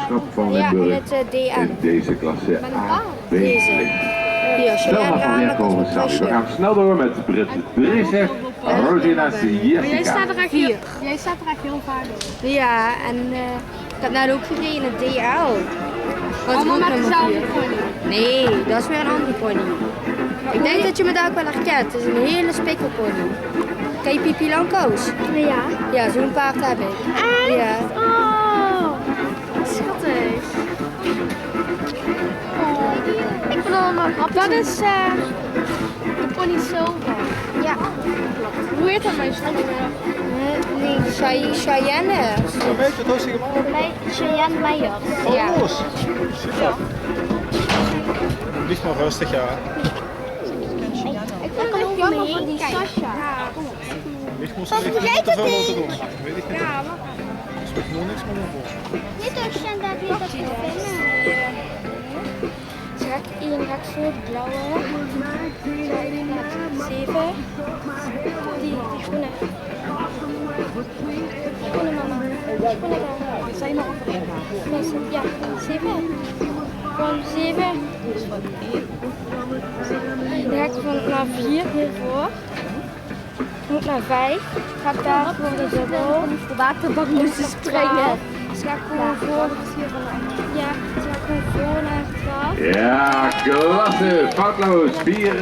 graafschap van Ja, Limburg met DN. in deze klasse A, B. Deze. Hier, Selma van Werkhoven, Sally. We gaan snel door met Britt Drisef, Rosina Jij staat Jessica. er echt heel, jij staat er echt heel vaak op. Ja, en ik heb net ook gereden in het DL. Wat Allemaal is met nummer dezelfde 4? pony. Nee, dat is weer een andere pony. Ik denk dat je me daar ook wel herkent. Het is een hele spikkelpony. Ken je Pipi Langkous? Ja. Ja, zo'n paard heb ik. Echt? Ja. Oh, schattig. Oh, ik vind het allemaal grappig. Dat is de pony Silva. Ja. Hoe heet dat meisje? Nee, Cheyenne. Een beetje rustig man. Cheyenne Meijer. Ja. Los. Super. Ligt maar rustig, ja. Ik vind het jammer voor die Sasha. Ligt moest er niet te veel moeten doen. Weet ik niet. Ja, maar. Er is nog niks meer voor. Niet als je dat niet dat vinden. Trek 1 rek voor de blauwe. 7. Die groene. Groene mama. Groene daar. Zijn nog een Ja, 7. Van 7. Rek van naar 4 hiervoor. Moet naar 5. Ga ik daar voor de dubbel. de waterbak moesten springen. Dus ga ik gewoon voor. Ja, dus ga ik gewoon voor naar 12. Ja, klasse, foutloos, 4